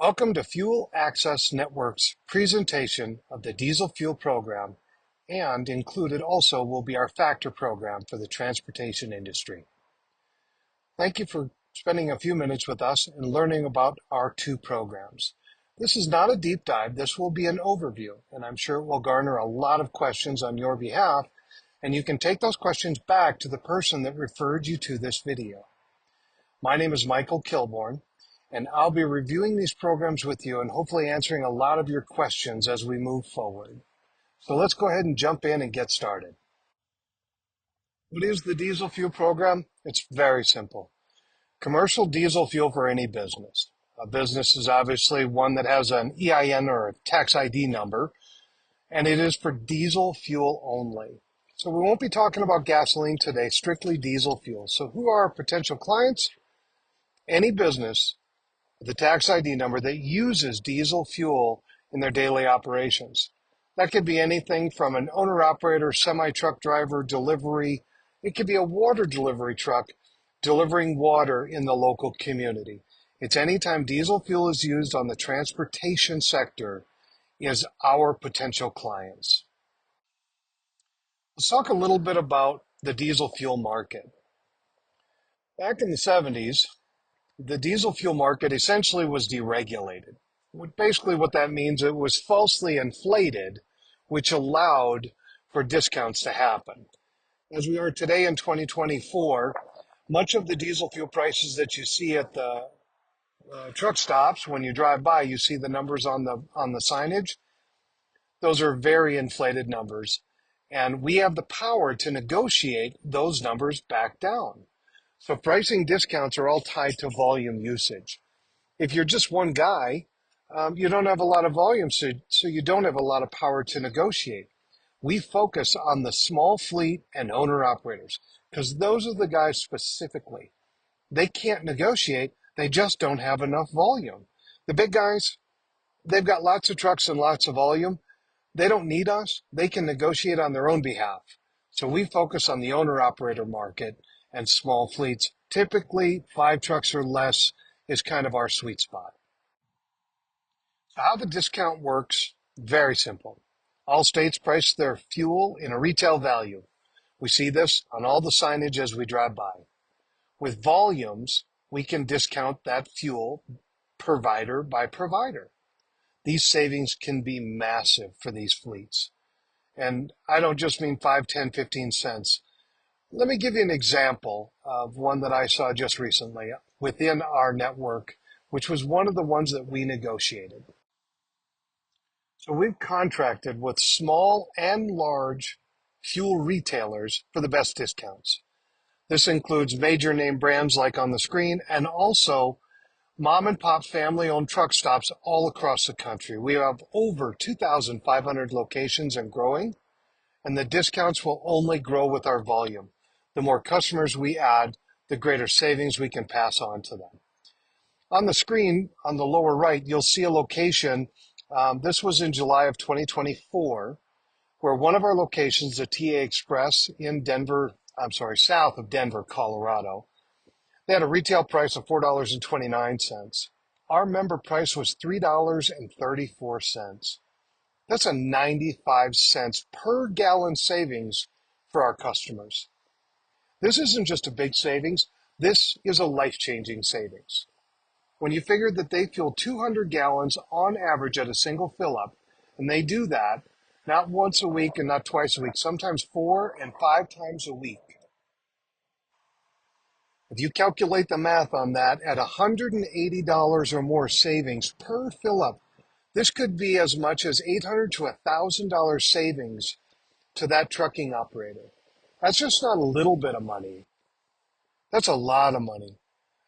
Welcome to Fuel Access Network's presentation of the diesel fuel program, and included also will be our factor program for the transportation industry. Thank you for spending a few minutes with us and learning about our two programs. This is not a deep dive, this will be an overview, and I'm sure it will garner a lot of questions on your behalf, and you can take those questions back to the person that referred you to this video. My name is Michael Kilborn, and I'll be reviewing these programs with you and hopefully answering a lot of your questions as we move forward. So let's go ahead and jump in and get started. What is the diesel fuel program? It's very simple. Commercial diesel fuel for any business. A business is obviously one that has an EIN or a tax ID number, and it is for diesel fuel only. So we won't be talking about gasoline today, strictly diesel fuel. So who are our potential clients? Any business with a tax ID number that uses diesel fuel in their daily operations. That could be anything from an owner-operator, semi-truck driver, delivery. It could be a water delivery truck delivering water in the local community. It's anytime diesel fuel is used on the transportation sector is our potential clients. Let's talk a little bit about the diesel fuel market. Back in the 70s, the diesel fuel market essentially was deregulated. Basically what that means, it was falsely inflated, which allowed for discounts to happen. As we are today in 2024, much of the diesel fuel prices that you see at the truck stops, when you drive by, you see the numbers on the signage. Those are very inflated numbers, and we have the power to negotiate those numbers back down. So pricing discounts are all tied to volume usage. If you're just one guy, you don't have a lot of volume, so you don't have a lot of power to negotiate. We focus on the small fleet and owner operators because those are the guys specifically. They can't negotiate. They just don't have enough volume. The big guys, they've got lots of trucks and lots of volume. They don't need us. They can negotiate on their own behalf. So we focus on the owner operator market and small fleets. Typically, 5 trucks or less is kind of our sweet spot. So how the discount works, very simple. All states price their fuel in a retail value. We see this on all the signage as we drive by. With volumes, we can discount that fuel provider by provider. These savings can be massive for these fleets. And I don't just mean 5, 10, 15 cents. Let me give you an example of one that I saw just recently within our network, which was one of the ones that we negotiated. So we've contracted with small and large fuel retailers for the best discounts. This includes major name brands like on the screen and also mom and pop family owned truck stops all across the country. We have over 2,500 locations and growing, and the discounts will only grow with our volume. The more customers we add, the greater savings we can pass on to them. On the screen, on the lower right, you'll see a location. This was in July of 2024, where one of our locations, the TA Express in south of Denver, Colorado, they had a retail price of $4.29. Our member price was $3.34. That's a 95 cents per gallon savings for our customers. This isn't just a big savings. This is a life-changing savings. When you figure that they fuel 200 gallons on average at a single fill-up, and they do that not once a week and not twice a week, sometimes 4 and 5 times a week. If you calculate the math on that at $180 or more savings per fill-up, this could be as much as $800 to $1,000 savings to that trucking operator. That's just not a little bit of money. That's a lot of money.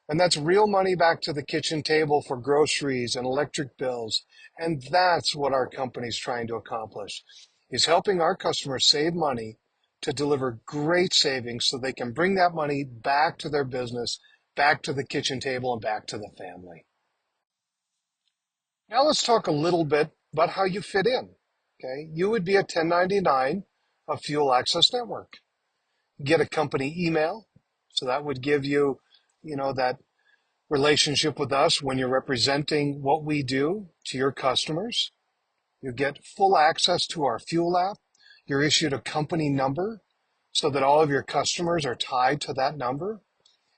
And that's real money back to the kitchen table for groceries and electric bills. And that's what our company's trying to accomplish, is helping our customers save money to deliver great savings so they can bring that money back to their business, back to the kitchen table, and back to the family. Now let's talk a little bit about how you fit in. Okay, you would be a 1099 of Fuel Access Network. Get a company email, so that would give you, that relationship with us when you're representing what we do to your customers. You get full access to our fuel app. You're issued a company number so that all of your customers are tied to that number.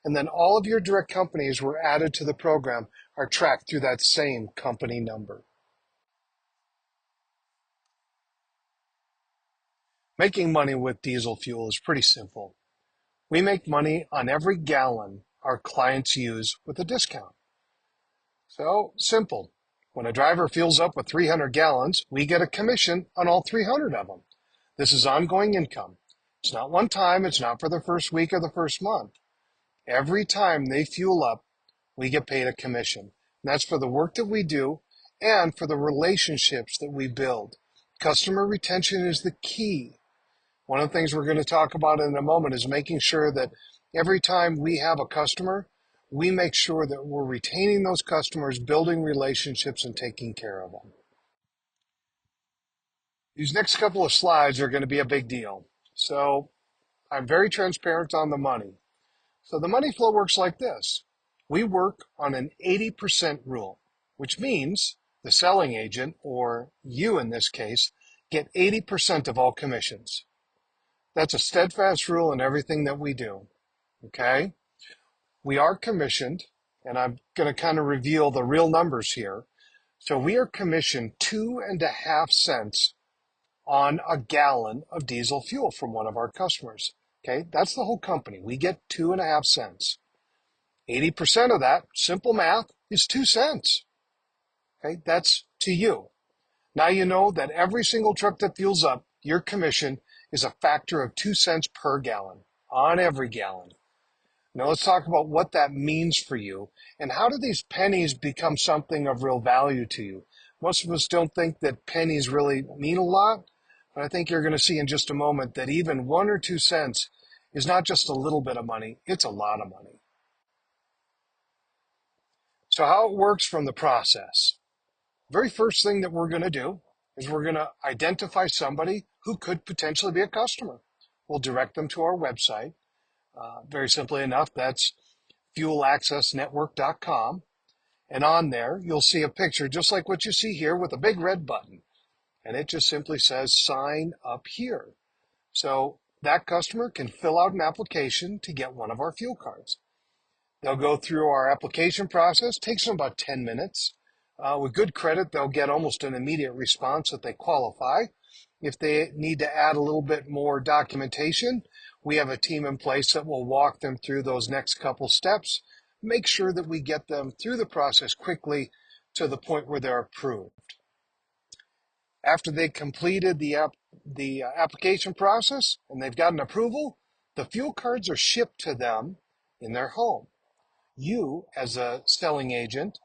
And then all of your direct companies were added to the program are tracked through that same company number. Making money with diesel fuel is pretty simple. We make money on every gallon our clients use with a discount. So simple. When a driver fuels up with 300 gallons, we get a commission on all 300 of them. This is ongoing income. It's not one time. It's not for the first week or the first month. Every time they fuel up, we get paid a commission. And that's for the work that we do and for the relationships that we build. Customer retention is the key. One of the things we're going to talk about in a moment is making sure that every time we have a customer, we make sure that we're retaining those customers, building relationships, and taking care of them. These next couple of slides are going to be a big deal. So I'm very transparent on the money. So the money flow works like this. We work on an 80% rule, which means the selling agent, or you in this case, get 80% of all commissions. That's a steadfast rule in everything that we do, okay? We are commissioned, and I'm going to kind of reveal the real numbers here. So we are commissioned 2.5 cents on a gallon of diesel fuel from one of our customers, okay? That's the whole company. We get 2.5 cents. 80% of that, simple math, is 2 cents, okay? That's to you. Now you know that every single truck that fuels up, your commission is a factor of 2 cents per gallon on every gallon. Now let's talk about what that means for you and how do these pennies become something of real value to you. Most of us don't think that pennies really mean a lot, but I think you're going to see in just a moment that even 1 or 2 cents is not just a little bit of money, it's a lot of money. So how it works from the process. Very first thing that we're going to do is we're going to identify somebody who could potentially be a customer. We'll direct them to our website. Very simply enough, that's fuelaccessnetwork.com. And on there, you'll see a picture just like what you see here with a big red button. And it just simply says sign up here. So that customer can fill out an application to get one of our fuel cards. They'll go through our application process. Takes them about 10 minutes. With good credit, they'll get almost an immediate response that they qualify. If they need to add a little bit more documentation, we have a team in place that will walk them through those next couple steps, make sure that we get them through the process quickly to the point where they're approved. After they completed the application process and they've got an approval, the fuel cards are shipped to them in their home. You, as a selling agent,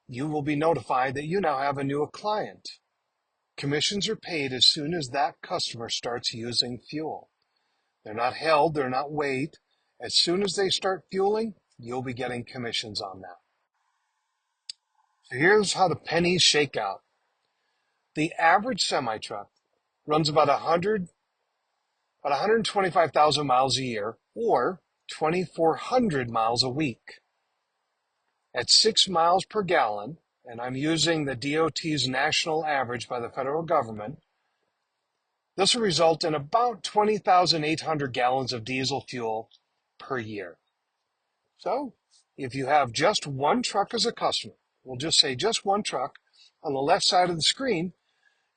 you will be notified that you now have a new client. Commissions are paid as soon as that customer starts using fuel. They're not held, they're not wait. As soon as they start fueling, you'll be getting commissions on that. So here's how the pennies shake out. The average semi-truck runs about 125,000 miles a year, or 2,400 miles a week. At 6 miles per gallon, and I'm using the DOT's national average by the federal government, this will result in about 20,800 gallons of diesel fuel per year. So if you have just one truck as a customer, we'll just say just one truck, on the left side of the screen,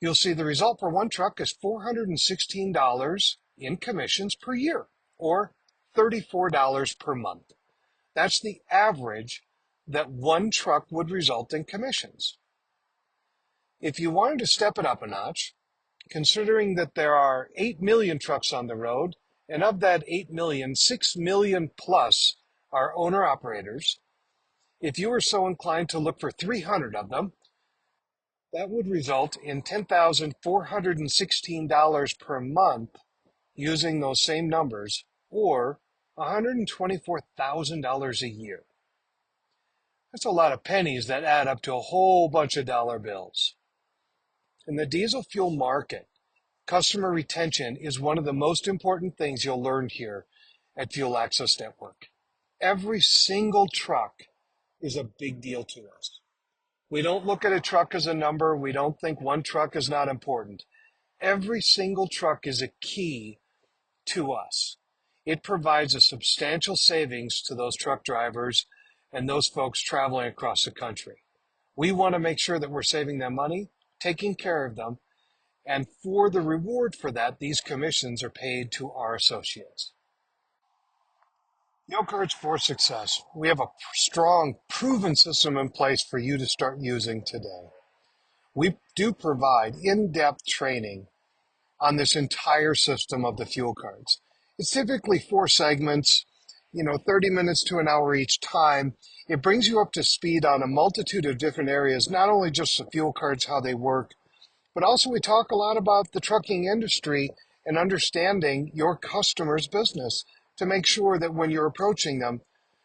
you'll see the result for one truck is $416 in commissions per year, or $34 per month. That's the average that one truck would result in commissions. If you wanted to step it up a notch, considering that there are 8 million trucks on the road, and of that 8 million, 6 million plus are owner-operators, if you were so inclined to look for 300 of them, that would result in $10,416 per month using those same numbers, or $124,000 a year. That's a lot of pennies that add up to a whole bunch of dollar bills. In the diesel fuel market, customer retention is one of the most important things you'll learn here at Fuel Access Network. Every single truck is a big deal to us. We don't look at a truck as a number. We don't think one truck is not important. Every single truck is a key to us. It provides a substantial savings to those truck drivers and those folks traveling across the country. We want to make sure that we're saving them money, taking care of them, and for the reward for that, these commissions are paid to our associates. Fuel Cards for Success. We have a strong, proven system in place for you to start using today. We do provide in-depth training on this entire system of the fuel cards. It's typically 4 segments, 30 minutes to an hour each time. It brings you up to speed on a multitude of different areas, not only just the fuel cards, how they work, but also we talk a lot about the trucking industry and understanding your customer's business to make sure that when you're approaching them,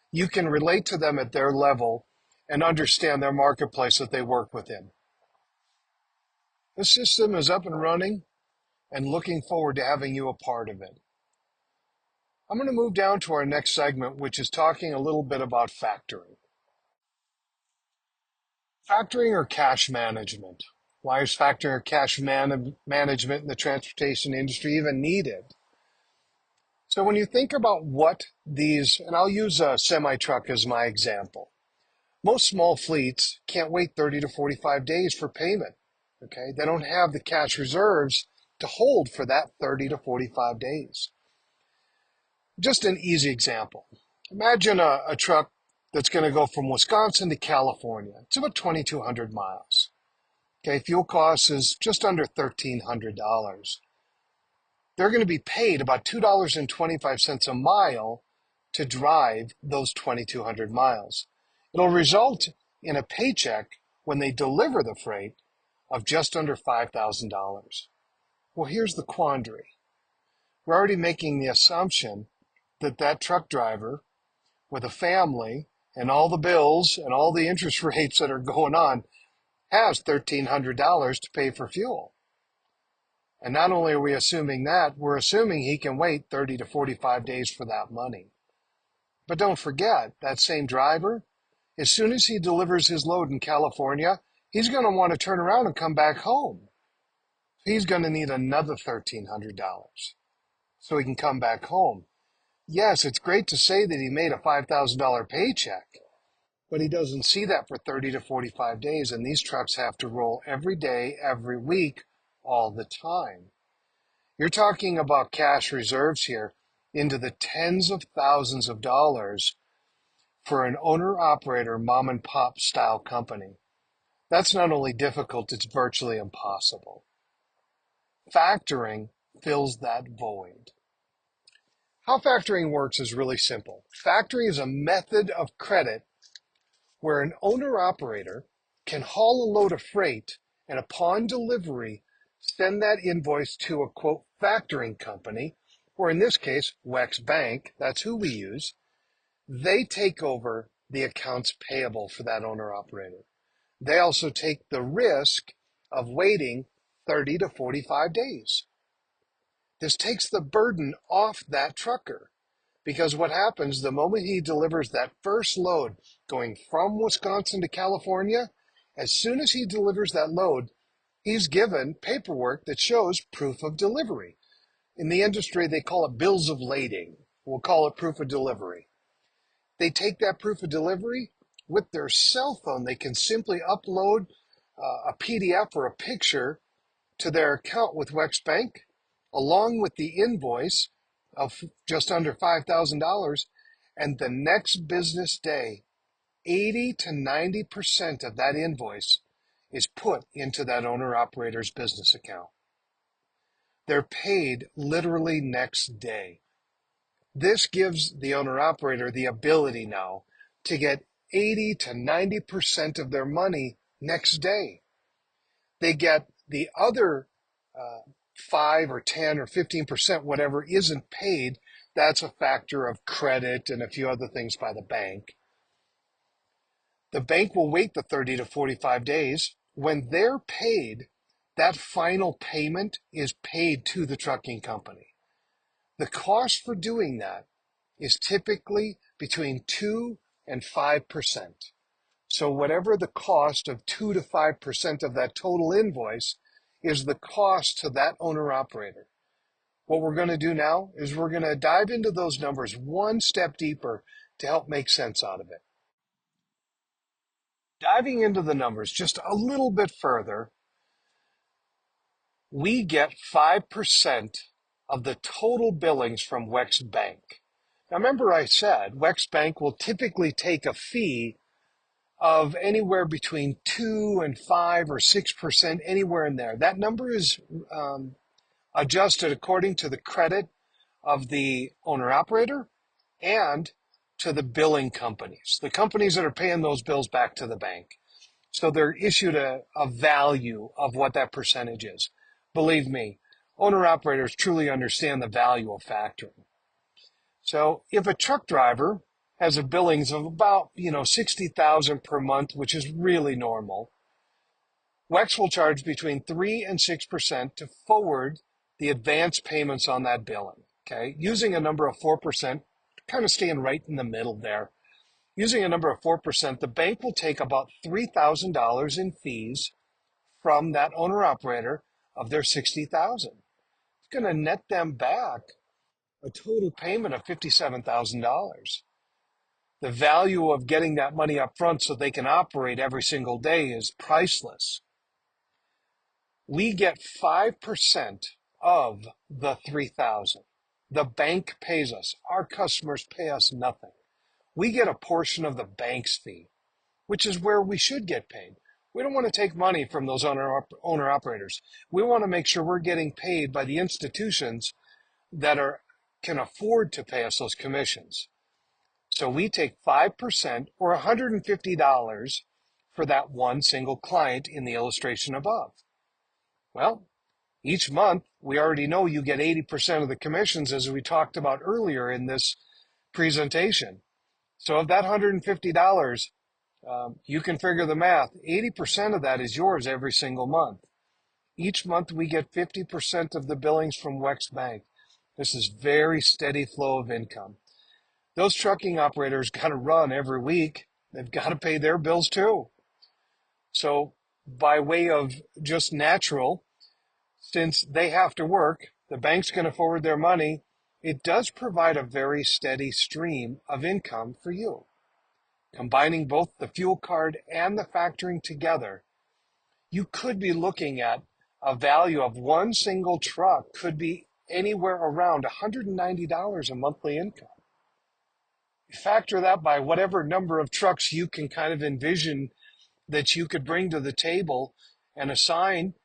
you can relate to them at their level and understand their marketplace that they work within. This system is up and running and looking forward to having you a part of it. I'm going to move down to our next segment, which is talking a little bit about factoring. Factoring or cash management. Why is factoring or cash management in the transportation industry even needed? So when you think about what these, and I'll use a semi-truck as my example. Most small fleets can't wait 30 to 45 days for payment. Okay, they don't have the cash reserves to hold for that 30 to 45 days. Just an easy example. Imagine a truck that's going to go from Wisconsin to California. It's about 2,200 miles. Okay, fuel cost is just under $1,300. They're going to be paid about $2.25 a mile to drive those 2,200 miles. It'll result in a paycheck when they deliver the freight of just under $5,000. Well, here's the quandary. We're already making the assumption that that truck driver with a family and all the bills and all the interest rates that are going on has $1,300 to pay for fuel. And not only are we assuming that, we're assuming he can wait 30 to 45 days for that money. But don't forget, that same driver, as soon as he delivers his load in California, he's going to want to turn around and come back home. He's going to need another $1,300 so he can come back home. Yes, it's great to say that he made a $5,000 paycheck, but he doesn't see that for 30 to 45 days, and these trucks have to roll every day, every week, all the time. You're talking about cash reserves here into the tens of thousands of dollars for an owner-operator mom-and-pop style company. That's not only difficult, it's virtually impossible. Factoring fills that void. How factoring works is really simple. Factoring is a method of credit where an owner-operator can haul a load of freight and upon delivery, send that invoice to a, quote, factoring company, or in this case, WEX Bank, that's who we use. They take over the accounts payable for that owner-operator. They also take the risk of waiting 30 to 45 days. This takes the burden off that trucker. Because what happens the moment he delivers that first load going from Wisconsin to California, as soon as he delivers that load, he's given paperwork that shows proof of delivery. In the industry, they call it bills of lading. We'll call it proof of delivery. They take that proof of delivery with their cell phone. They can simply upload a PDF or a picture to their account with WEX Bank, along with the invoice of just under $5,000, and the next business day, 80 to 90% of that invoice is put into that owner-operator's business account. They're paid literally next day. This gives the owner-operator the ability now to get 80 to 90% of their money next day. They get the other 5 or 10 or 15%, whatever isn't paid. That's a factor of credit and a few other things by the bank. The bank will wait the 30 to 45 days. When they're paid, that final payment is paid to the trucking company. The cost for doing that is typically between 2 and 5%. So whatever the cost of 2 to 5% of that total invoice is the cost to that owner operator. What we're going to do now is we're going to dive into those numbers one step deeper to help make sense out of it. Diving into the numbers just a little bit further, we get 5% of the total billings from WEX Bank. Now remember I said WEX Bank will typically take a fee of anywhere between 2 and 5 or 6%, anywhere in there. That number is adjusted according to the credit of the owner operator and to the billing companies, the companies that are paying those bills back to the bank. So they're issued a value of what that percentage is. Believe me, owner operators truly understand the value of factoring. So if a truck driver has a billings of about, $60,000 per month, which is really normal, WEX will charge between 3 and 6% to forward the advance payments on that billing. Okay, using a number of 4%, kind of staying right in the middle there. Using a number of 4%, the bank will take about $3,000 in fees from that owner operator of their $60,000. It's going to net them back a total payment of $57,000. The value of getting that money up front so they can operate every single day is priceless. We get 5% of the $3,000. The bank pays us. Our customers pay us nothing. We get a portion of the bank's fee, which is where we should get paid. We don't want to take money from those owner operators. We want to make sure we're getting paid by the institutions that can afford to pay us those commissions. So we take 5% or $150 for that one single client in the illustration above. Well, each month, we already know you get 80% of the commissions, as we talked about earlier in this presentation. So of that $150, you can figure the math. 80% of that is yours every single month. Each month, we get 50% of the billings from WEX Bank. This is very steady flow of income. Those trucking operators got to run every week. They've got to pay their bills too. So by way of just natural, since they have to work, the bank's going to forward their money. It does provide a very steady stream of income for you. Combining both the fuel card and the factoring together, you could be looking at a value of one single truck could be anywhere around $190 a monthly income. Factor that by whatever number of trucks you can kind of envision that you could bring to the table and assign.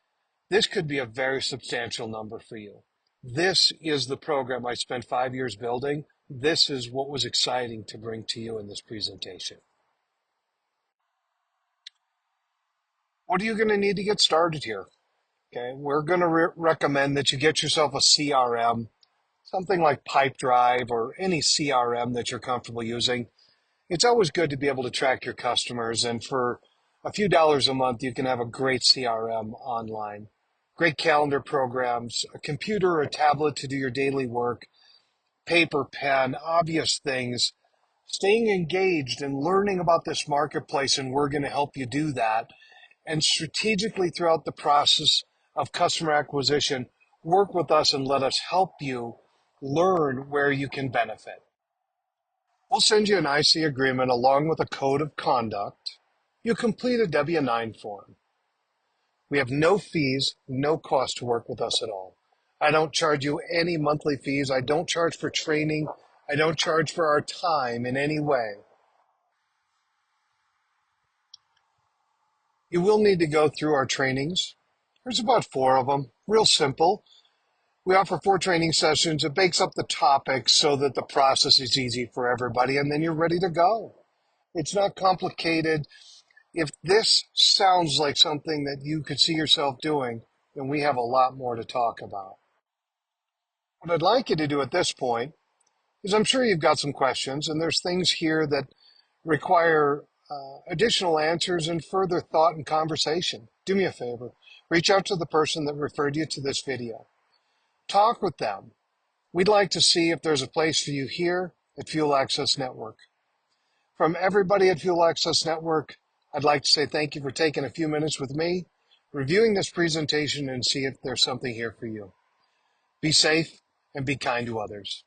This could be a very substantial number for you. This is the program I spent 5 years building. This is what was exciting to bring to you in this presentation. What are you going to need to get started here? Okay, we're going to recommend that you get yourself a CRM, something like Pipedrive or any CRM that you're comfortable using. It's always good to be able to track your customers, and for a few dollars a month, you can have a great CRM online. Great calendar programs, a computer or a tablet to do your daily work, paper, pen, obvious things. Staying engaged and learning about this marketplace, and we're going to help you do that. And strategically throughout the process of customer acquisition, work with us and let us help you learn where you can benefit. We'll send you an IC agreement along with a code of conduct. You complete a W-9 form. We have no fees, no cost to work with us at all. I don't charge you any monthly fees. I don't charge for training. I don't charge for our time in any way. You will need to go through our trainings. There's about 4 of them, real simple. We offer 4 training sessions. It breaks up the topics so that the process is easy for everybody, and then you're ready to go. It's not complicated. If this sounds like something that you could see yourself doing, then we have a lot more to talk about. What I'd like you to do at this point is, I'm sure you've got some questions, and there's things here that require additional answers and further thought and conversation. Do me a favor. Reach out to the person that referred you to this video. Talk with them. We'd like to see if there's a place for you here at Fuel Access Network. From everybody at Fuel Access Network, I'd like to say thank you for taking a few minutes with me, reviewing this presentation, and see if there's something here for you. Be safe and be kind to others.